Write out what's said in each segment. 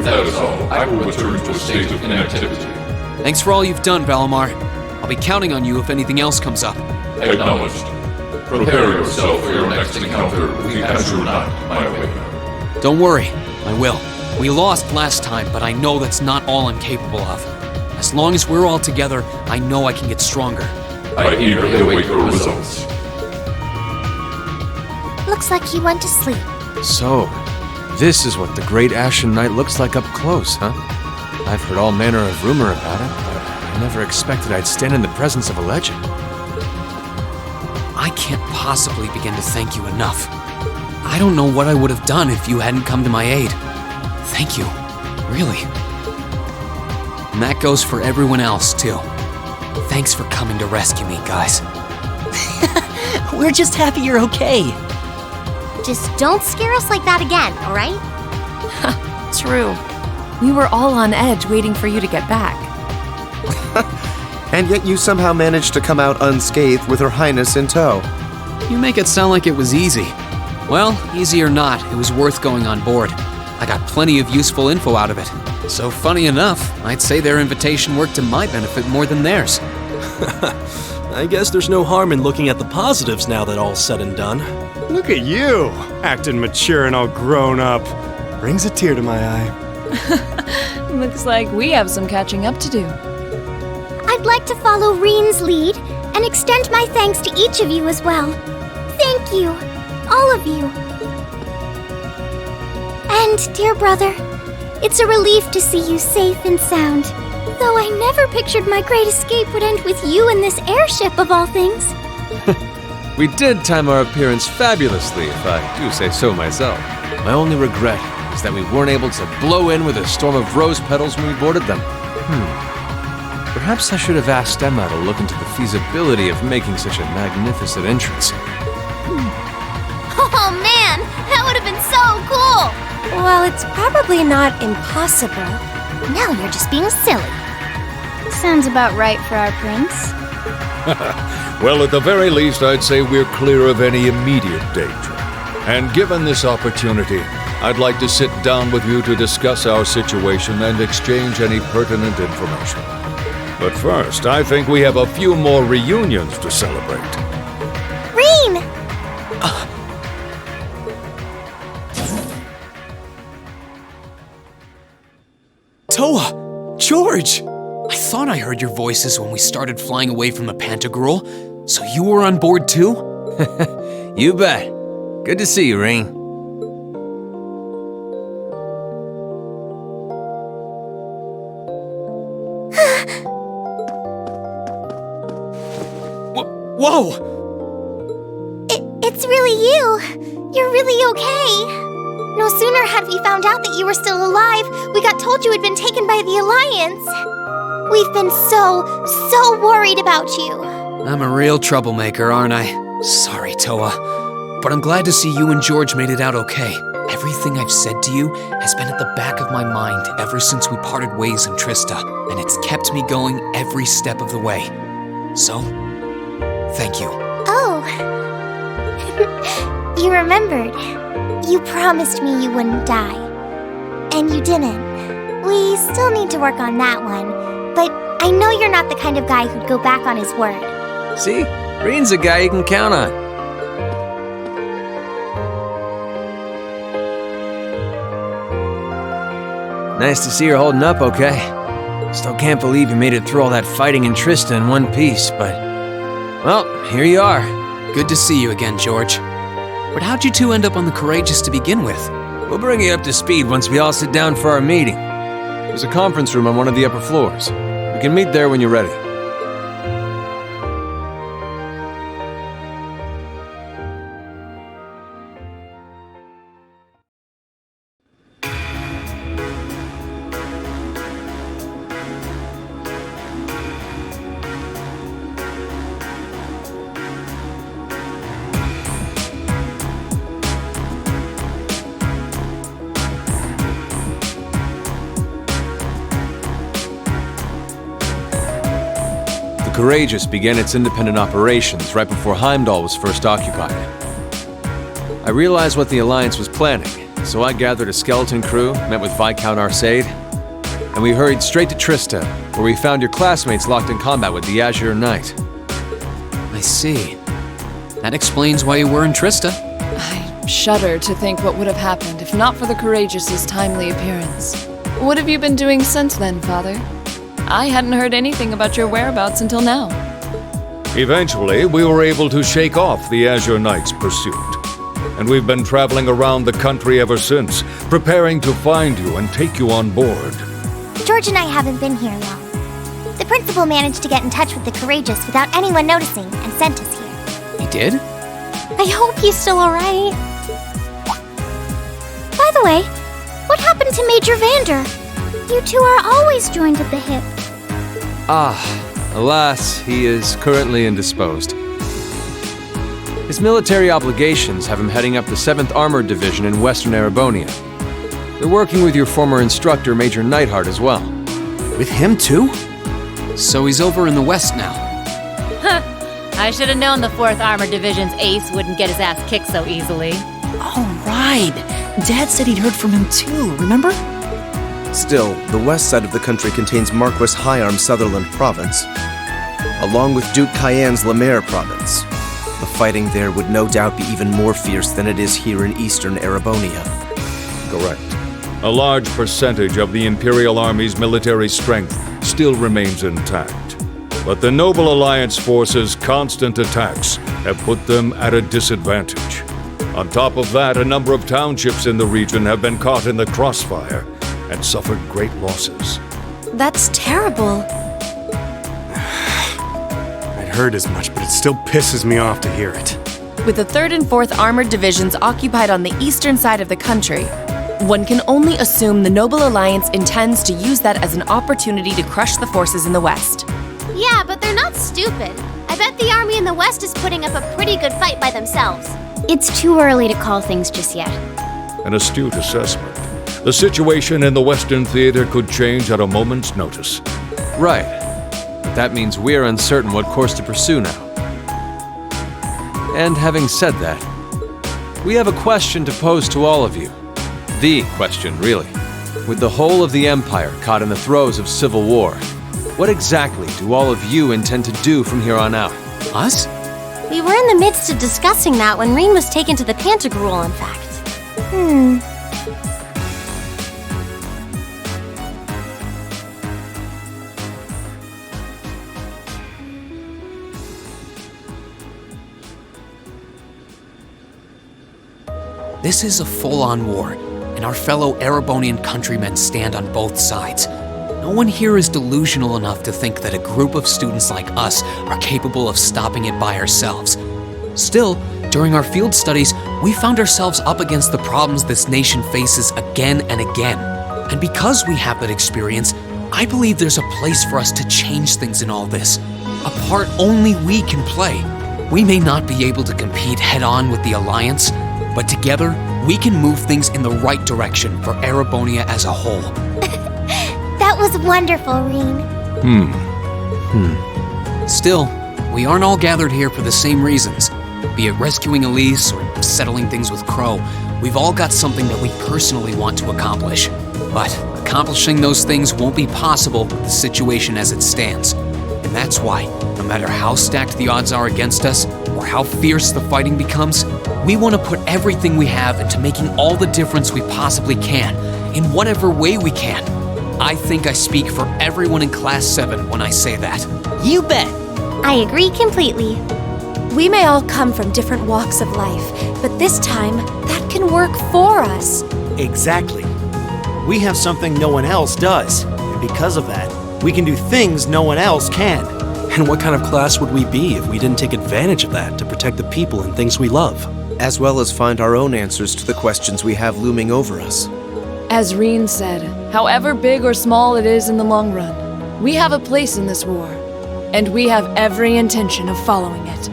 that is all, I will return to a state of inactivity. Thanks for all you've done, Valimar. I'll be counting on you if anything else comes up. Acknowledged. Prepare yourself for your next encounter with the Azure Knight, my awakener. Don't worry, I will. We lost last time, but I know that's not all I'm capable of. As long as we're all together, I know I can get stronger. I eagerly await your results. Looks like he went to sleep. So, this is what the Great Ashen Knight looks like up close, huh? I've heard all manner of rumor about it, but I never expected I'd stand in the presence of a legend. I can't possibly begin to thank you enough. I don't know what I would have done if you hadn't come to my aid. Thank you, really. And that goes for everyone else, too. Thanks for coming to rescue me, guys. We're just happy you're okay. Just don't scare us like that again, alright? True. We were all on edge waiting for you to get back. And yet you somehow managed to come out unscathed with Her Highness in tow. You make it sound like it was easy. Well, easy or not, it was worth going on board. I got plenty of useful info out of it. So funny enough, I'd say their invitation worked to my benefit more than theirs. I guess there's no harm in looking at the positives now that all's said and done. Look at you, acting mature and all grown up. Brings a tear to my eye. Looks like we have some catching up to do. I'd like to follow Reen's lead and extend my thanks to each of you as well. Thank you, all of you. And, dear brother, it's a relief to see you safe and sound. Though I never pictured my great escape would end with you in this airship of all things. We did time our appearance fabulously, if I do say so myself. My only regret is that we weren't able to blow in with a storm of rose petals when we boarded them. Perhaps I should have asked Emma to look into the feasibility of making such a magnificent entrance. Oh man, that would have been so cool! Well, it's probably not impossible. Now you're just being silly. Sounds about right for our prince. Well, at the very least, I'd say we're clear of any immediate danger. And given this opportunity, I'd like to sit down with you to discuss our situation and exchange any pertinent information. But first, I think we have a few more reunions to celebrate. Reen! Toa! George! I thought I heard your voices when we started flying away from the Pantagruel, so you were on board too? You bet. Good to see you, Reen. Whoa! It's really you. You're really okay. No sooner had we found out that you were still alive, we got told you had been taken by the Alliance. We've been so worried about you. I'm a real troublemaker, aren't I? Sorry, Toa. But I'm glad to see you and George made it out okay. Everything I've said to you has been at the back of my mind ever since we parted ways in Trista, and it's kept me going every step of the way. So, thank you. Oh. You remembered. You promised me you wouldn't die. And you didn't. We still need to work on that one. But I know you're not the kind of guy who'd go back on his word. See? Reen's a guy you can count on. Nice to see you're holding up okay. Still can't believe you made it through all that fighting in Trista in one piece, but... well, here you are. Good to see you again, George. But how'd you two end up on the Courageous to begin with? We'll bring you up to speed once we all sit down for our meeting. There's a conference room on one of the upper floors. We can meet there when you're ready. The Courageous began its independent operations right before Heimdall was first occupied. I realized what the Alliance was planning, So I gathered a skeleton crew, met with Viscount Arcade, and we hurried straight to Trista, where we found your classmates locked in combat with the Azure Knight. I see. That explains why you were in Trista. I shudder to think what would have happened if not for the Courageous' timely appearance. What have you been doing since then, Father? I hadn't heard anything about your whereabouts until now. Eventually, we were able to shake off the Azure Knight's pursuit. And we've been traveling around the country ever since, preparing to find you and take you on board. George and I haven't been here long. The principal managed to get in touch with the Courageous without anyone noticing and sent us here. He did? I hope he's still alright. By the way, what happened to Major Vander? You two are always joined at the hip. Alas, he is currently indisposed. His military obligations have him heading up the 7th Armored Division in Western Erebonia. They're working with your former instructor, Major Neidhart, as well. With him too? So he's over in the west now. I should have known the 4th Armored Division's ace wouldn't get his ass kicked so easily. Oh, right. Dad said he'd heard from him too, remember? Still, the west side of the country contains Marquis Hyarm Sutherland Province, along with Duke Cayenne's Lemaire Province. The fighting there would no doubt be even more fierce than it is here in eastern Erebonia. Correct. A large percentage of the Imperial Army's military strength still remains intact. But the Noble Alliance forces' constant attacks have put them at a disadvantage. On top of that, a number of townships in the region have been caught in the crossfire and suffered great losses. That's terrible. I'd heard as much, but it still pisses me off to hear it. With the 3rd and 4th Armored Divisions occupied on the eastern side of the country, one can only assume the Noble Alliance intends to use that as an opportunity to crush the forces in the west. Yeah, but they're not stupid. I bet the army in the west is putting up a pretty good fight by themselves. It's too early to call things just yet. An astute assessment. The situation in the Western Theater could change at a moment's notice. Right. But that means we're uncertain what course to pursue now. And having said that, we have a question to pose to all of you. The question, really. With the whole of the Empire caught in the throes of civil war, what exactly do all of you intend to do from here on out? Us? We were in the midst of discussing that when Reen was taken to the Pantagruel, in fact. This is a full-on war, and our fellow Erebonian countrymen stand on both sides. No one here is delusional enough to think that a group of students like us are capable of stopping it by ourselves. Still, during our field studies, we found ourselves up against the problems this nation faces again and again. And because we have that experience, I believe there's a place for us to change things in all this. A part only we can play. We may not be able to compete head-on with the Alliance, but together, we can move things in the right direction for Erebonia as a whole. That was wonderful, Reen. Still, we aren't all gathered here for the same reasons. Be it rescuing Elise or settling things with Crow, we've all got something that we personally want to accomplish. But accomplishing those things won't be possible with the situation as it stands. And that's why, no matter how stacked the odds are against us, or how fierce the fighting becomes, we want to put everything we have into making all the difference we possibly can, in whatever way we can. I think I speak for everyone in Class 7 when I say that. You bet. I agree completely. We may all come from different walks of life, but this time, that can work for us. Exactly. We have something no one else does, and because of that, we can do things no one else can. And what kind of class would we be if we didn't take advantage of that to protect the people and things we love? As well as find our own answers to the questions we have looming over us. As Reen said, however big or small it is in the long run, we have a place in this war, and we have every intention of following it.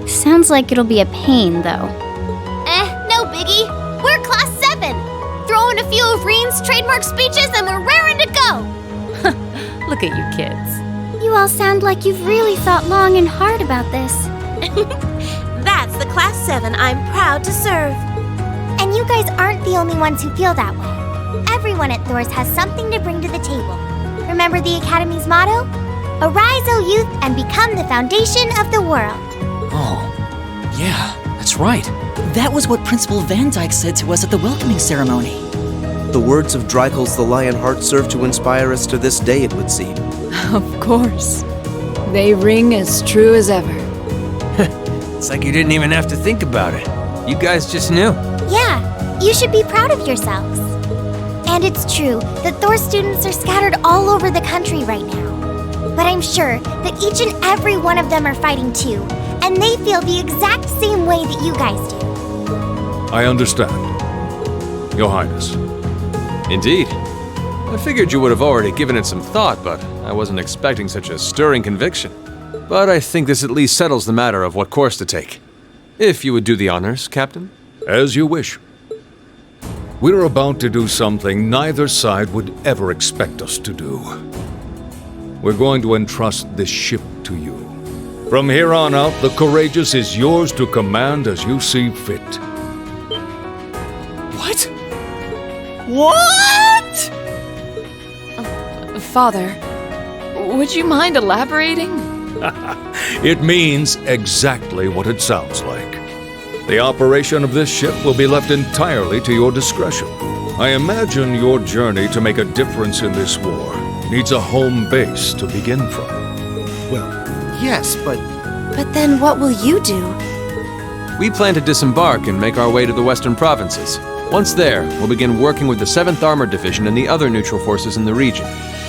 Sounds like it'll be a pain, though. No biggie. We're Class 7. Throw in a few of Reen's trademark speeches and we're raring to go. Look at you kids. You all sound like you've really thought long and hard about this. That's the Class 7 I'm proud to serve. And you guys aren't the only ones who feel that way. Everyone at Thor's has something to bring to the table. Remember the Academy's motto? Arise, O youth, and become the foundation of the world. Oh, yeah, that's right. That was what Principal Van Dyke said to us at the welcoming ceremony. The words of Dreikel's the Lionheart serve to inspire us to this day, it would seem. Of course. They ring as true as ever. It's like you didn't even have to think about it. You guys just knew. Yeah, you should be proud of yourselves. And it's true that Thor students are scattered all over the country right now. But I'm sure that each and every one of them are fighting too, and they feel the exact same way that you guys do. I understand, Your Highness. Indeed. I figured you would have already given it some thought, but I wasn't expecting such a stirring conviction. But I think this at least settles the matter of what course to take. If you would do the honors, Captain. As you wish. We're about to do something neither side would ever expect us to do. We're going to entrust this ship to you. From here on out, the Courageous is yours to command as you see fit. What? What? Father, would you mind elaborating? It means exactly what it sounds like. The operation of this ship will be left entirely to your discretion. I imagine your journey to make a difference in this war needs a home base to begin from. Well, yes, but But then what will you do? We plan to disembark and make our way to the western provinces. Once there, we'll begin working with the 7th Armored Division and the other neutral forces in the region.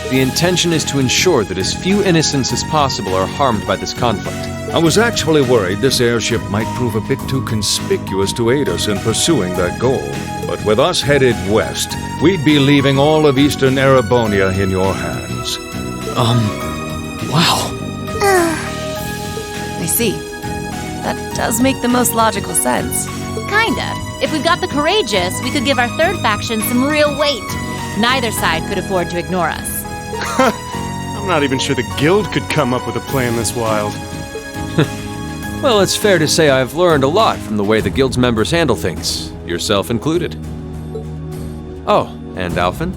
The intention is to ensure that as few innocents as possible are harmed by this conflict. I was actually worried this airship might prove a bit too conspicuous to aid us in pursuing that goal. But with us headed west, we'd be leaving all of Eastern Erebonia in your hands. Wow. I see. That does make the most logical sense. Kinda. If we've got the Courageous, we could give our third faction some real weight. Neither side could afford to ignore us. I'm not even sure the Guild could come up with a plan this wild. Well, it's fair to say I've learned a lot from the way the Guild's members handle things, yourself included. Oh, and Alphen?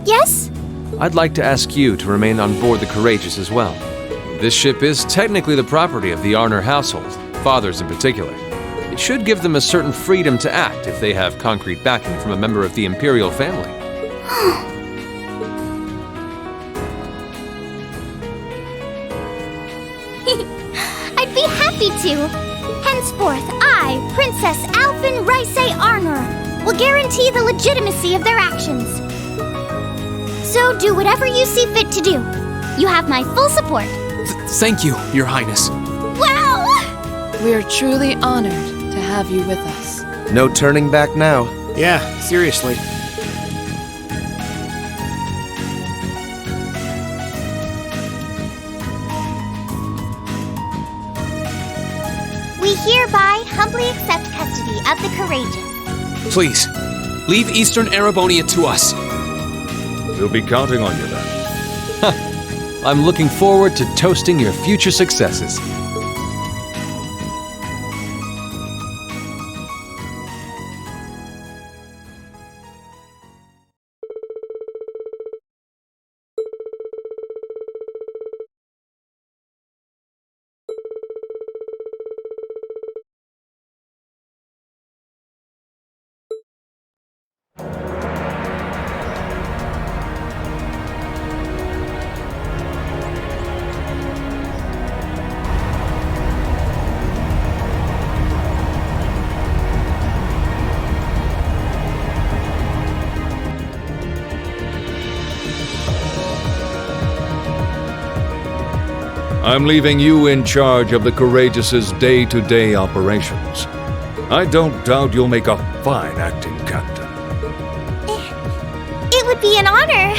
Yes? I'd like to ask you to remain on board the Courageous as well. This ship is technically the property of the Arner household, fathers in particular. It should give them a certain freedom to act if they have concrete backing from a member of the Imperial family. I'd be happy to. Henceforth, I, Princess Alphen Rysei Arner, will guarantee the legitimacy of their actions. So do whatever you see fit to do. You have my full support. Thank you, Your Highness. Wow! We are truly honored to have you with us. No turning back now. yeah, seriously. We hereby humbly accept custody of the Courageous. Please, leave Eastern Erebonia to us. We'll be counting on you then. I'm looking forward to toasting your future successes. I'm leaving you in charge of the Courageous's day-to-day operations. I don't doubt you'll make a fine acting captain. It would be an honor.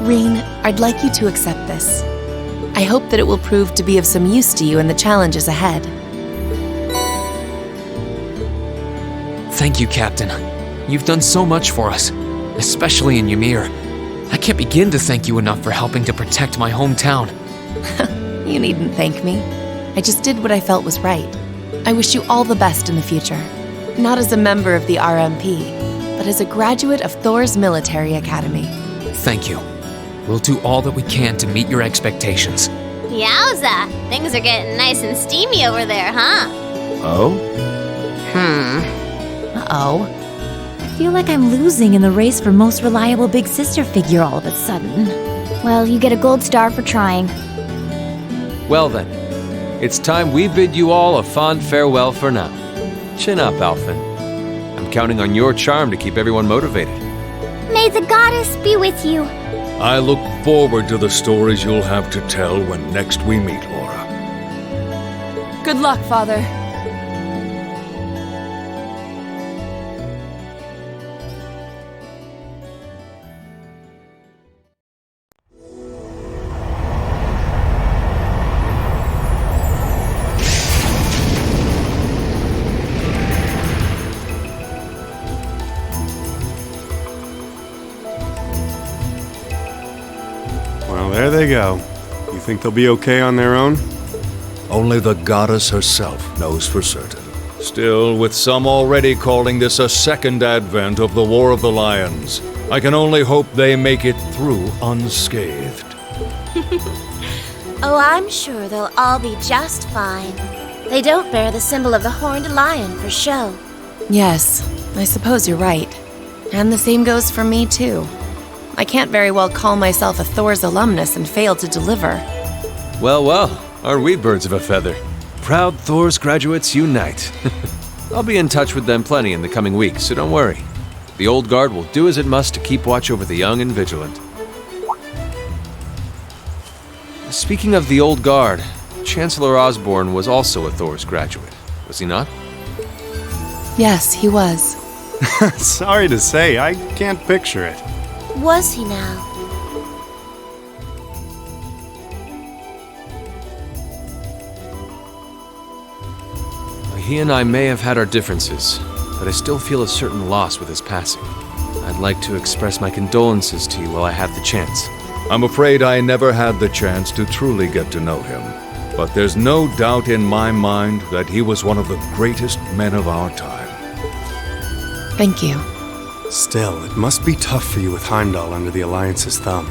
Rean, I'd like you to accept this. I hope that it will prove to be of some use to you in the challenges ahead. Thank you, Captain. You've done so much for us, especially in Ymir. I can't begin to thank you enough for helping to protect my hometown. You needn't thank me. I just did what I felt was right. I wish you all the best in the future. Not as a member of the RMP, but as a graduate of Thor's military academy. Thank you. We'll do all that we can to meet your expectations. Yowza! Things are getting nice and steamy over there, huh? Oh? Uh-oh. I feel like I'm losing in the race for most reliable big sister figure all of a sudden. Well, you get a gold star for trying. Well then, it's time we bid you all a fond farewell for now. Chin up, Alphen. I'm counting on your charm to keep everyone motivated. May the goddess be with you. I look forward to the stories you'll have to tell when next we meet, Laura. Good luck, Father. Well, there they go. You think they'll be okay on their own? Only the goddess herself knows for certain. Still, with some already calling this a second advent of the War of the Lions, I can only hope they make it through unscathed. Oh, I'm sure they'll all be just fine. They don't bear the symbol of the horned lion for show. Yes, I suppose you're right. And the same goes for me, too. I can't very well call myself a Thor's alumnus and fail to deliver. Well, well, are we birds of a feather? Proud Thor's graduates unite. I'll be in touch with them plenty in the coming weeks, so don't worry. The old guard will do as it must to keep watch over the young and vigilant. Speaking of the old guard, Chancellor Osborne was also a Thor's graduate, was he not? Yes, he was. Sorry to say, I can't picture it. Was he now? He and I may have had our differences, but I still feel a certain loss with his passing. I'd like to express my condolences to you while I have the chance. I'm afraid I never had the chance to truly get to know him, but there's no doubt in my mind that he was one of the greatest men of our time. Thank you. Still, it must be tough for you with Heimdall under the Alliance's thumb.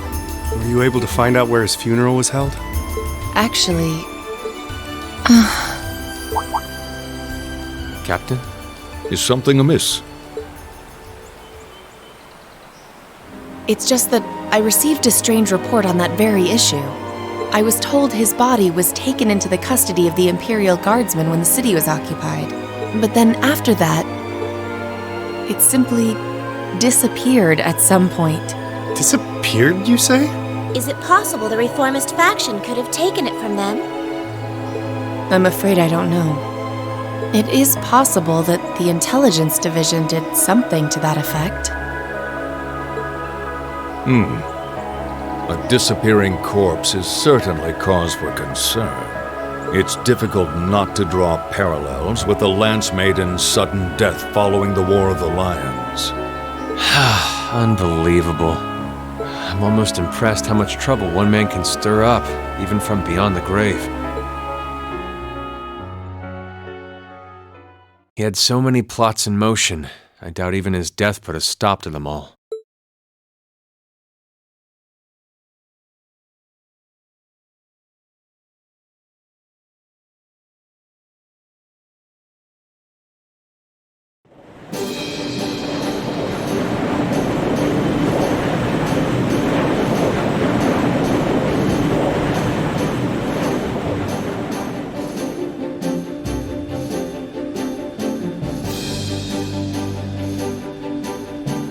Were you able to find out where his funeral was held? Actually... Captain? Is something amiss? It's just that I received a strange report on that very issue. I was told his body was taken into the custody of the Imperial Guardsmen when the city was occupied. But then after that, it simply disappeared at some point. Disappeared, you say? Is it possible the reformist faction could have taken it from them? I'm afraid I don't know. It is possible that the intelligence division did something to that effect. A disappearing corpse is certainly cause for concern. It's difficult not to draw parallels with the Lance Maiden's sudden death following the War of the Lions. Unbelievable. I'm almost impressed how much trouble one man can stir up, even from beyond the grave. He had so many plots in motion, I doubt even his death put a stop to them all.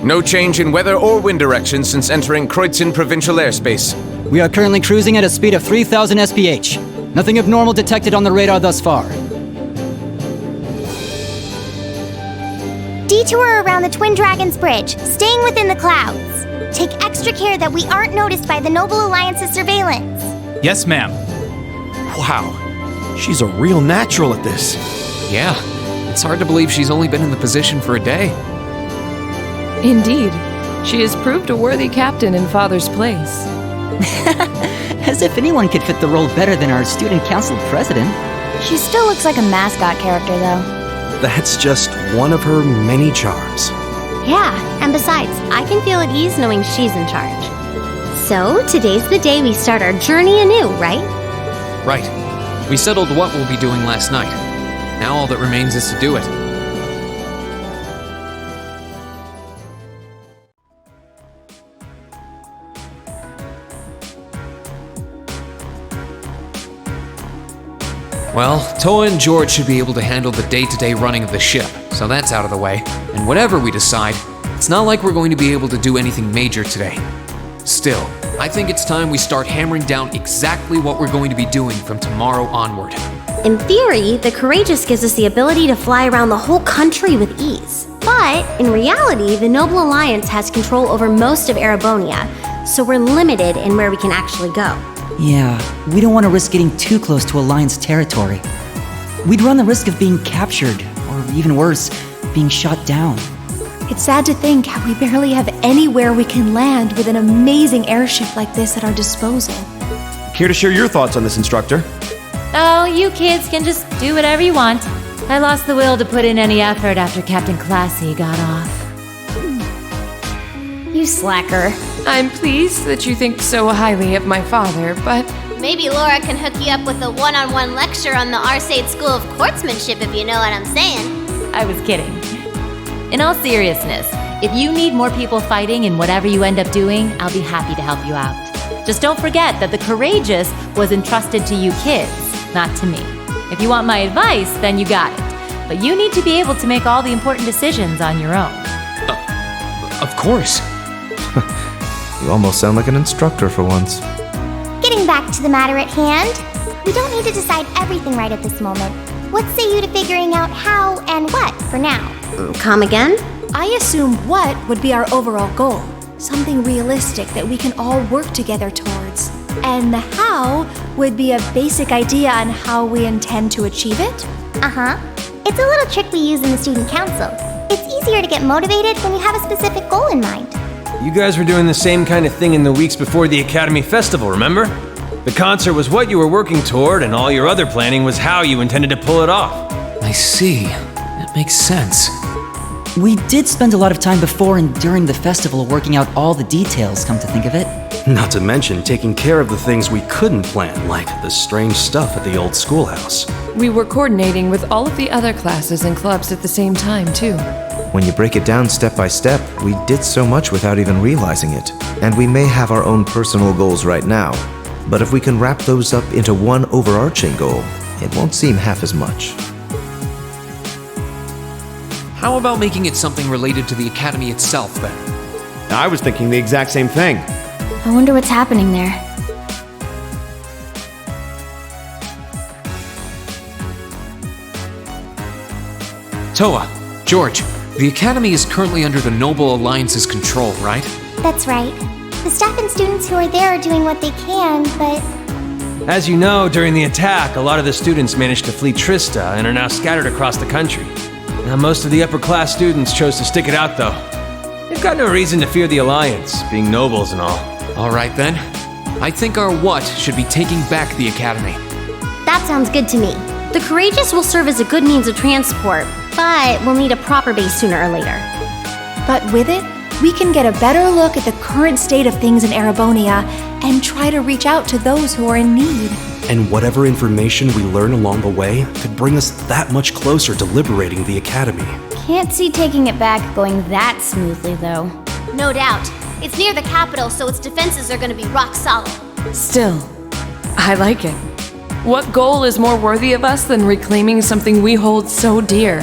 No change in weather or wind direction since entering Kreutzen provincial airspace. We are currently cruising at a speed of 3,000 SPH. Nothing abnormal detected on the radar thus far. Detour around the Twin Dragons Bridge, staying within the clouds. Take extra care that we aren't noticed by the Noble Alliance's surveillance. Yes, ma'am. Wow, she's a real natural at this. Yeah, it's hard to believe she's only been in the position for a day. Indeed. She has proved a worthy captain in Father's place. As if anyone could fit the role better than our student council president. She still looks like a mascot character, though. That's just one of her many charms. Yeah, and besides, I can feel at ease knowing she's in charge. So, today's the day we start our journey anew, right? Right. We settled what we'll be doing last night. Now all that remains is to do it. Well, Toa and George should be able to handle the day-to-day running of the ship, so that's out of the way. And whatever we decide, it's not like we're going to be able to do anything major today. Still, I think it's time we start hammering down exactly what we're going to be doing from tomorrow onward. In theory, the Courageous gives us the ability to fly around the whole country with ease. But, in reality, the Noble Alliance has control over most of Erebonia, so we're limited in where we can actually go. Yeah, we don't want to risk getting too close to Alliance territory. We'd run the risk of being captured, or even worse, being shot down. It's sad to think how we barely have anywhere we can land with an amazing airship like this at our disposal. Care to share your thoughts on this, instructor? Oh, you kids can just do whatever you want. I lost the will to put in any effort after Captain Classy got off. You slacker. I'm pleased that you think so highly of my father, but... Maybe Laura can hook you up with a one-on-one lecture on the Arcade School of Courtsmanship, if you know what I'm saying. I was kidding. In all seriousness, if you need more people fighting in whatever you end up doing, I'll be happy to help you out. Just don't forget that the Courageous was entrusted to you kids, not to me. If you want my advice, then you got it. But you need to be able to make all the important decisions on your own. Of course. You almost sound like an instructor for once. Getting back to the matter at hand, we don't need to decide everything right at this moment. What say you to figuring out how and what for now? Come again? I assume what would be our overall goal. Something realistic that we can all work together towards. And the how would be a basic idea on how we intend to achieve it? Uh-huh. It's a little trick we use in the student council. It's easier to get motivated when you have a specific goal in mind. You guys were doing the same kind of thing in the weeks before the Academy Festival, remember? The concert was what you were working toward, and all your other planning was how you intended to pull it off. I see. That makes sense. We did spend a lot of time before and during the festival working out all the details, come to think of it. Not to mention taking care of the things we couldn't plan, like the strange stuff at the old schoolhouse. We were coordinating with all of the other classes and clubs at the same time, too. When you break it down step by step, we did so much without even realizing it. And we may have our own personal goals right now, but if we can wrap those up into one overarching goal, it won't seem half as much. How about making it something related to the Academy itself, then? I was thinking the exact same thing. I wonder what's happening there. Toa, George, the Academy is currently under the Noble Alliance's control, right? That's right. The staff and students who are there are doing what they can, but... As you know, during the attack, a lot of the students managed to flee Trista and are now scattered across the country. Now, most of the upper-class students chose to stick it out, though. They've got no reason to fear the Alliance, being nobles and all. All right, then. I think our what should be taking back the Academy. That sounds good to me. The Courageous will serve as a good means of transport, but we'll need a proper base sooner or later. But with it, we can get a better look at the current state of things in Erebonia and try to reach out to those who are in need. And whatever information we learn along the way could bring us that much closer to liberating the Academy. Can't see taking it back going that smoothly, though. No doubt. It's near the capital, so its defenses are going to be rock solid. Still, I like it. What goal is more worthy of us than reclaiming something we hold so dear?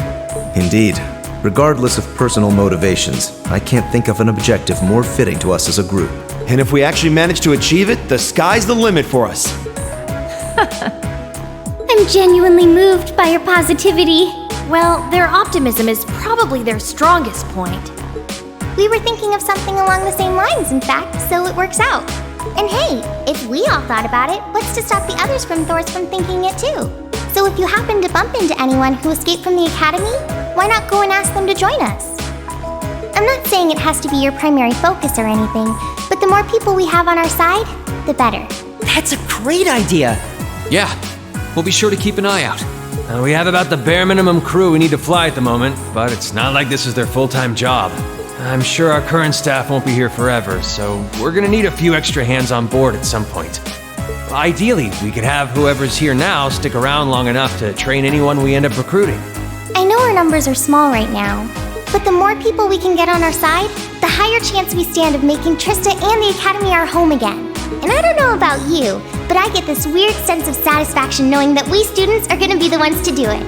Indeed. Regardless of personal motivations, I can't think of an objective more fitting to us as a group. And if we actually manage to achieve it, the sky's the limit for us. I'm genuinely moved by your positivity. Well, their optimism is probably their strongest point. We were thinking of something along the same lines, in fact, so it works out. And hey, if we all thought about it, what's to stop the others from Thors from thinking it too? So if you happen to bump into anyone who escaped from the academy, why not go and ask them to join us? I'm not saying it has to be your primary focus or anything, but the more people we have on our side, the better. That's a great idea! Yeah, we'll be sure to keep an eye out. We have about the bare minimum crew we need to fly at the moment, but it's not like this is their full-time job. I'm sure our current staff won't be here forever, so we're gonna need a few extra hands on board at some point. Ideally, we could have whoever's here now stick around long enough to train anyone we end up recruiting. I know our numbers are small right now, but the more people we can get on our side, the higher chance we stand of making Trista and the Academy our home again. And I don't know about you, but I get this weird sense of satisfaction knowing that we students are gonna be the ones to do it.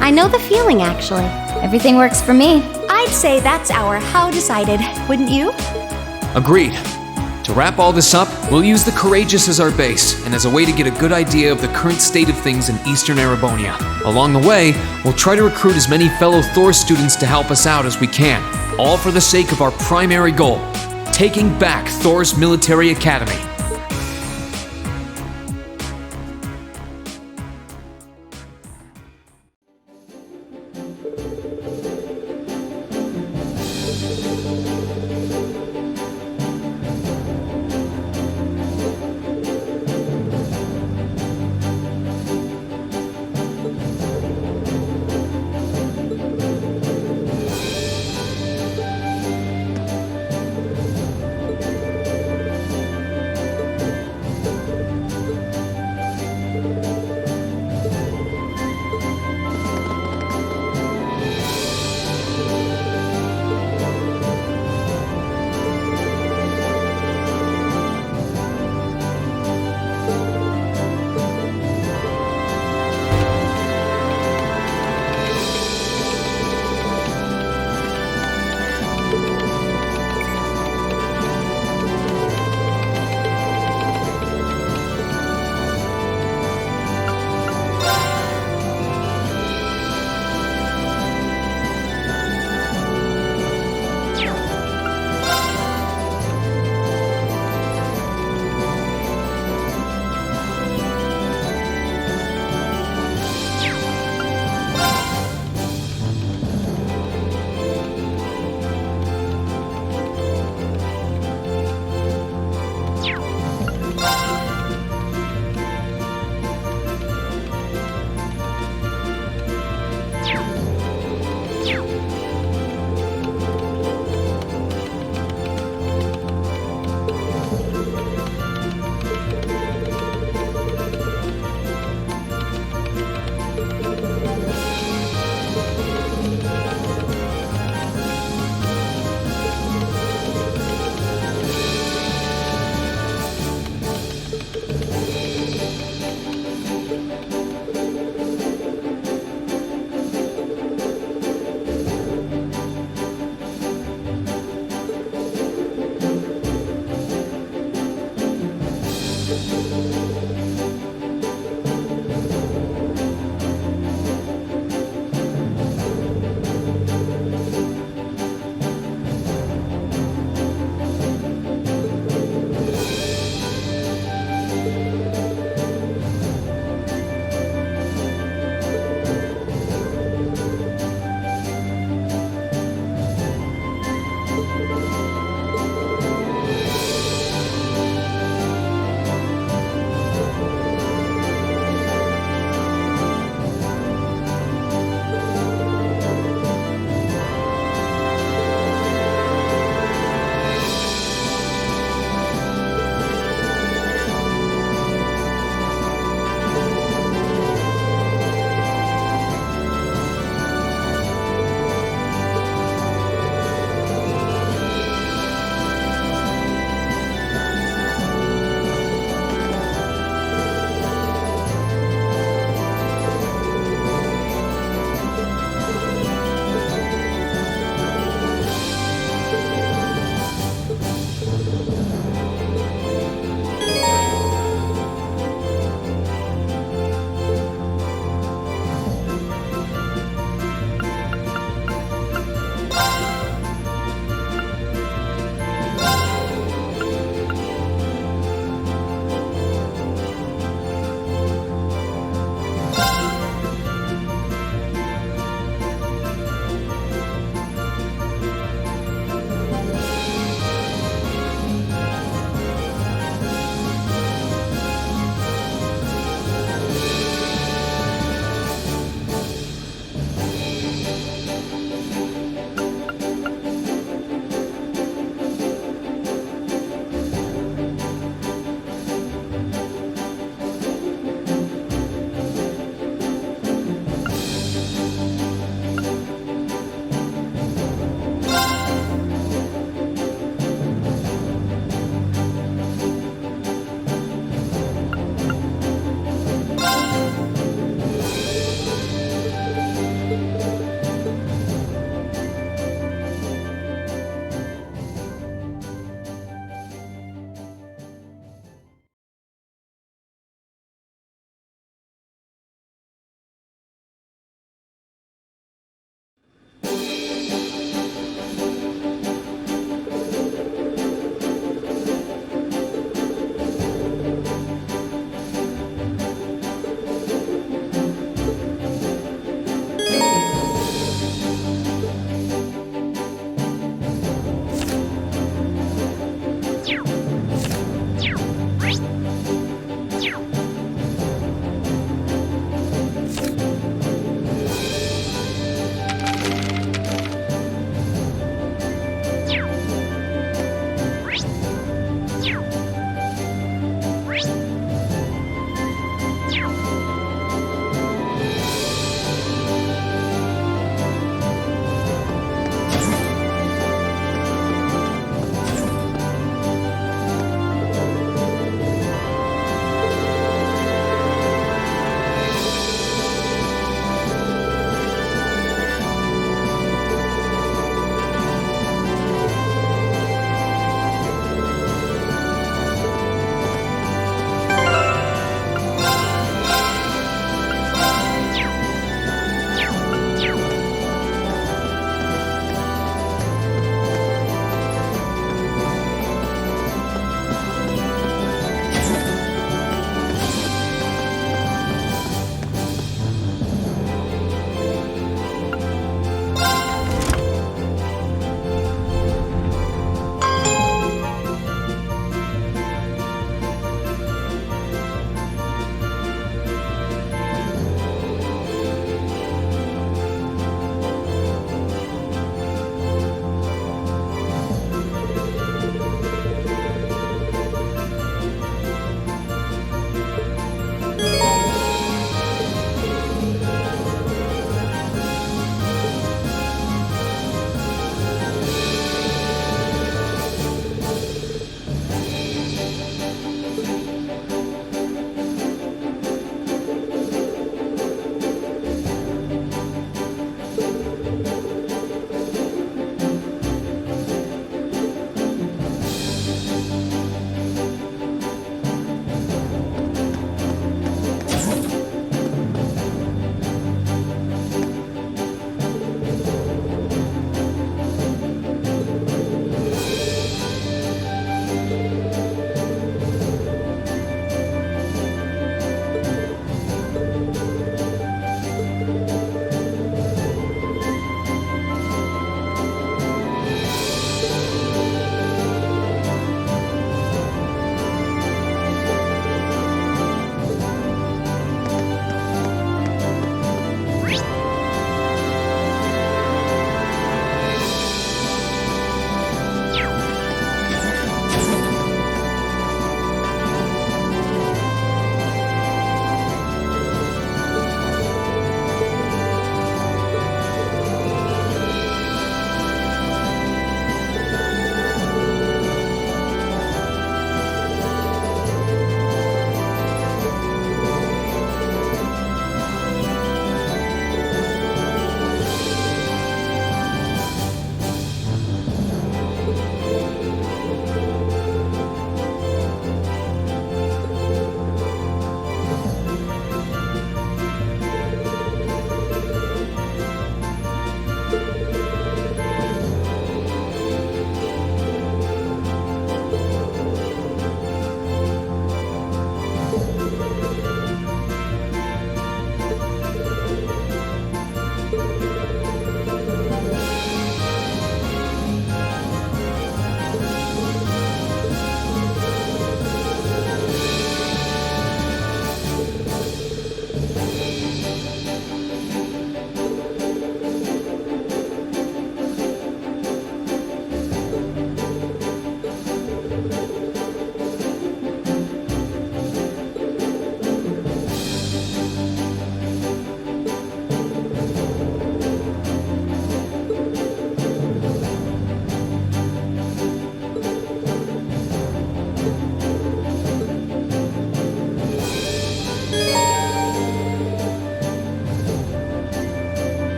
I know the feeling, actually. Everything works for me. I'd say that's our how decided, wouldn't you? Agreed. To wrap all this up, we'll use the Courageous as our base, and as a way to get a good idea of the current state of things in Eastern Erebonia. Along the way, we'll try to recruit as many fellow Thor students to help us out as we can, all for the sake of our primary goal, taking back Thor's military academy.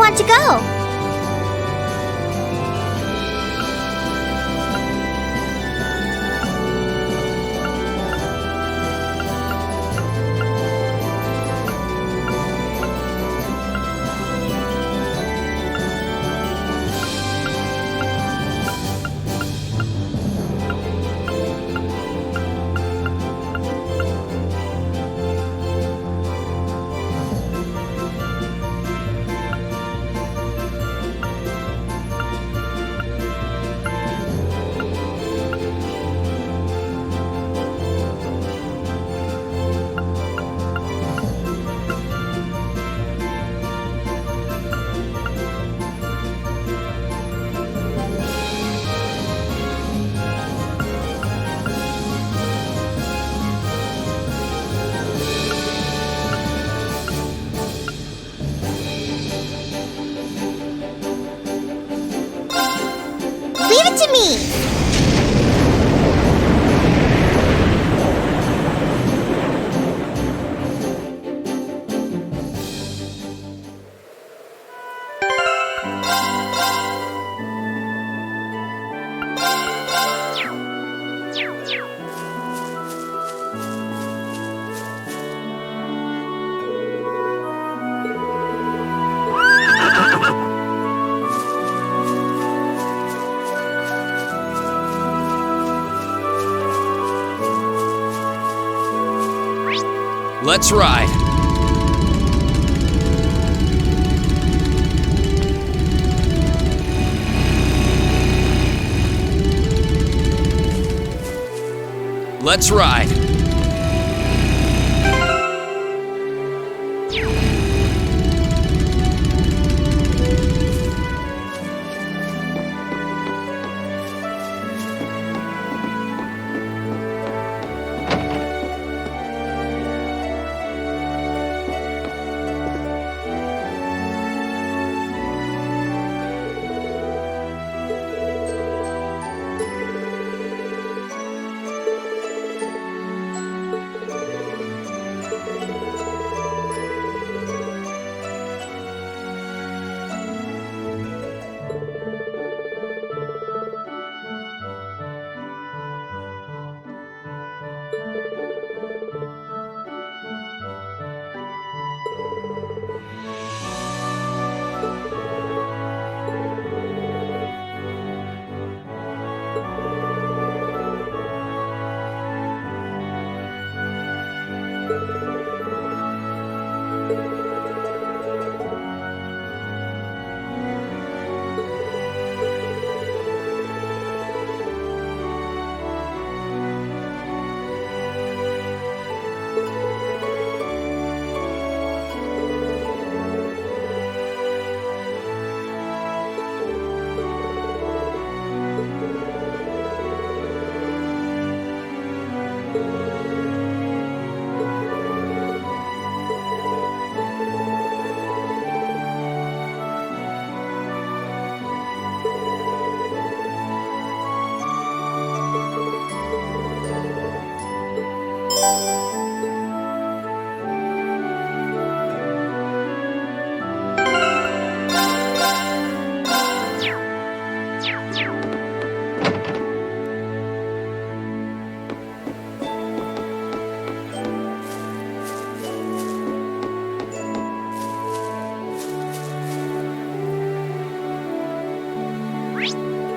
want to go? Leave it to me! Let's ride. Let's ride.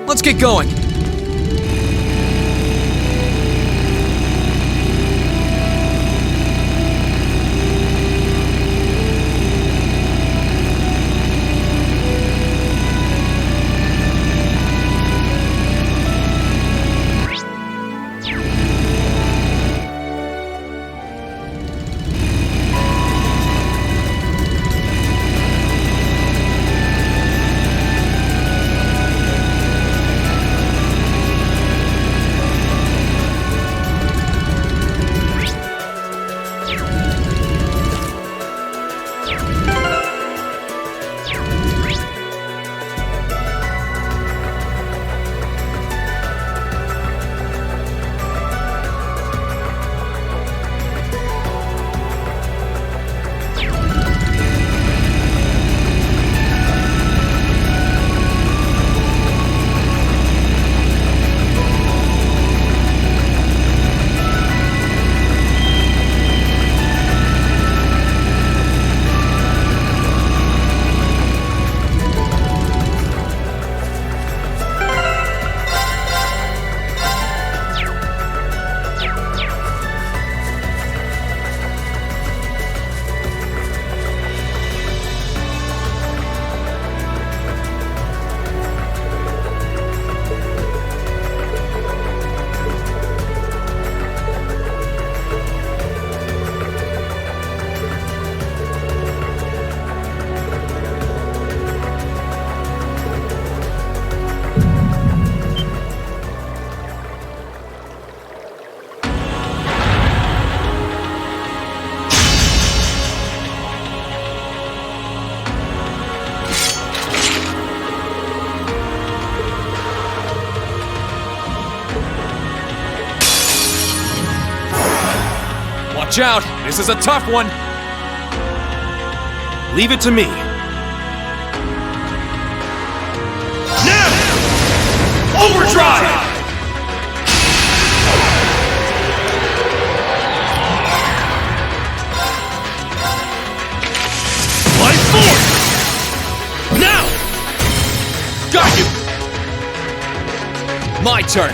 Let's get going. Watch out! This is a tough one! Leave it to me. Now! Overdrive! Life force! Now! Got you! My turn!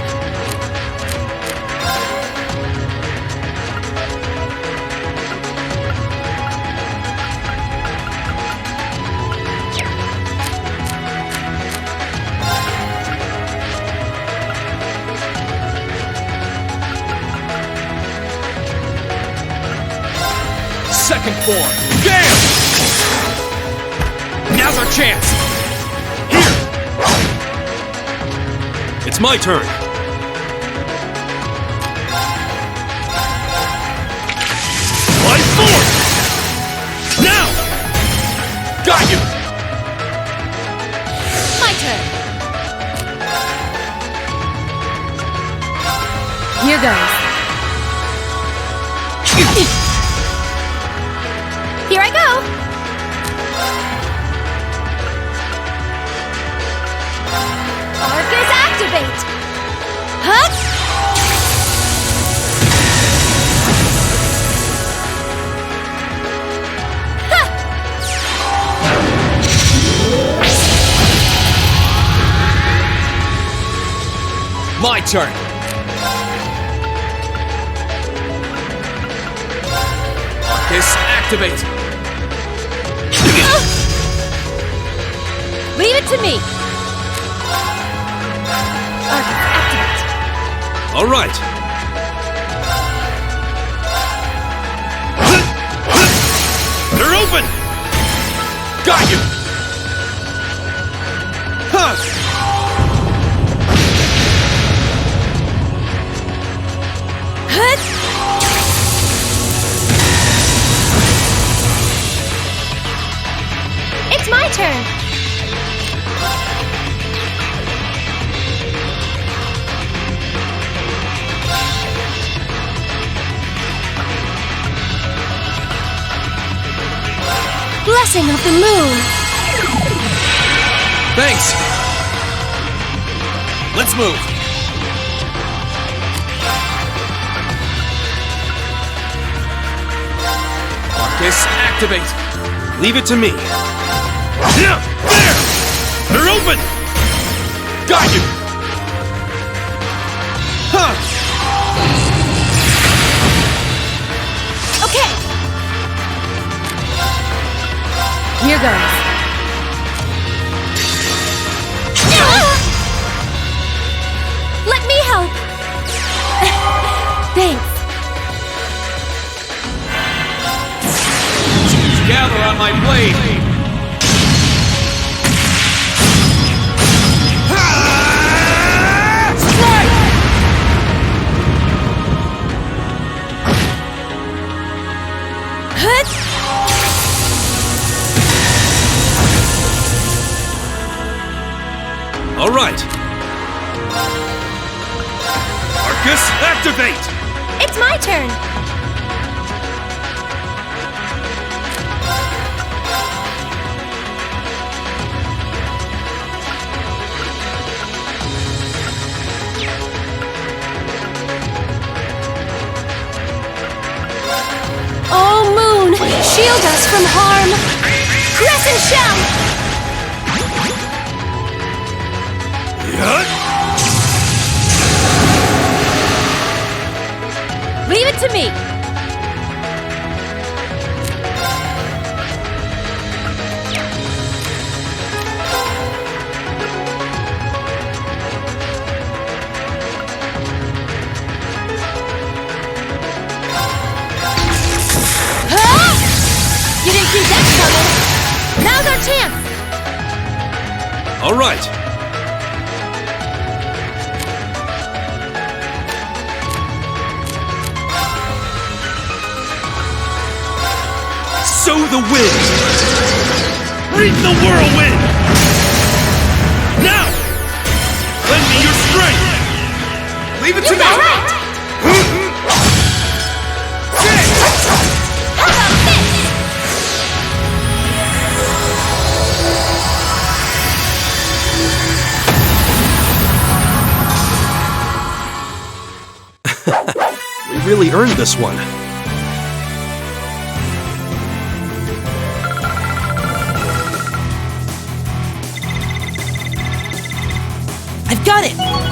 Second form! Damn! Now's our chance! Here! It's my turn. Life force! Now! Got you! My turn. Here goes. Here I go. Arcus activate. Huh? My turn! Arcus activate! Leave it to me. Arcus activate. All right. They're open! Got you! Huh! It's my turn. Blessing of the moon. Thanks! Let's move! Arcus activate! Leave it to me. Yeah! There! They're open! Got you! Huh! Okay. Here goes. Let me help. Thanks. Gather on my blade! Strike! All right. Arcus activate! It's my turn. Oh, moon, shield us from harm. Crescent shell. Leave it to me. You didn't see that coming. Now's our chance. All right. Sow the wind! Reap the whirlwind! Now! Lend me your strength! Leave it to me! All right. really earned this one. I've got it!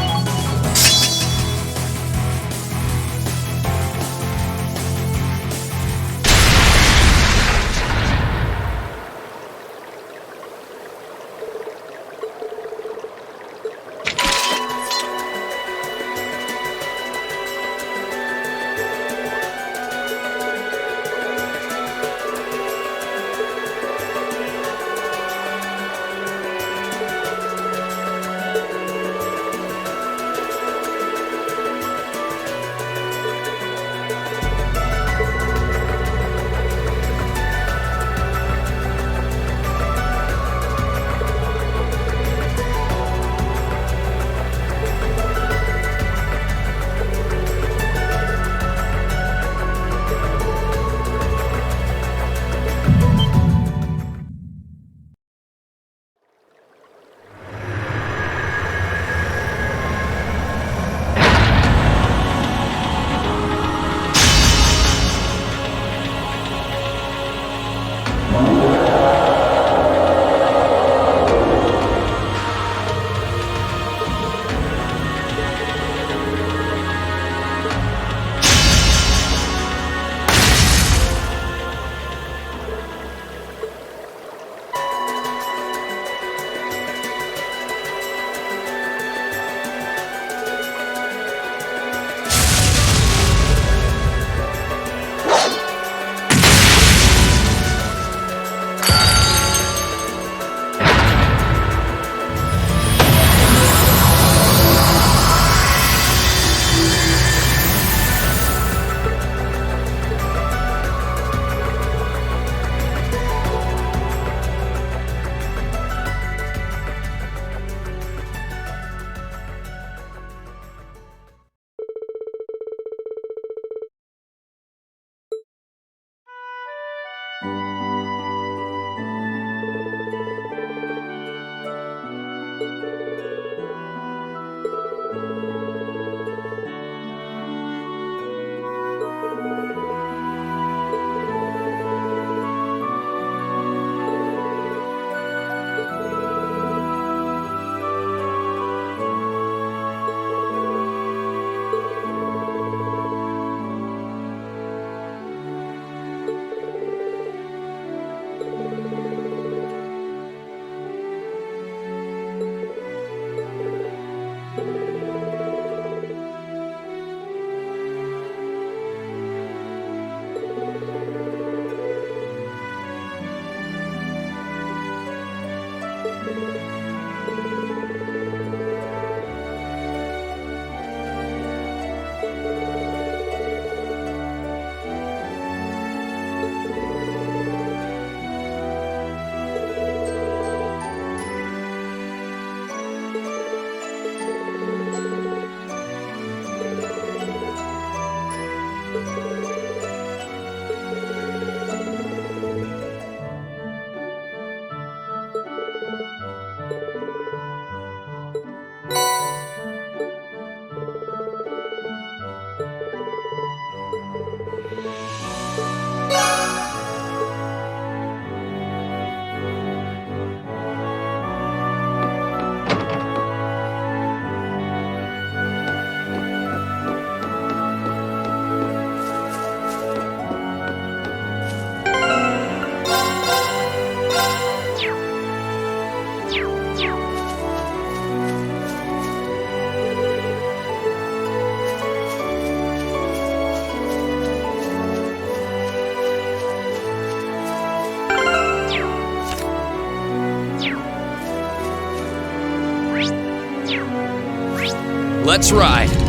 Let's ride.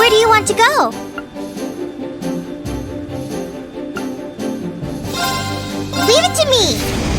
Where do you want to go? Leave it to me!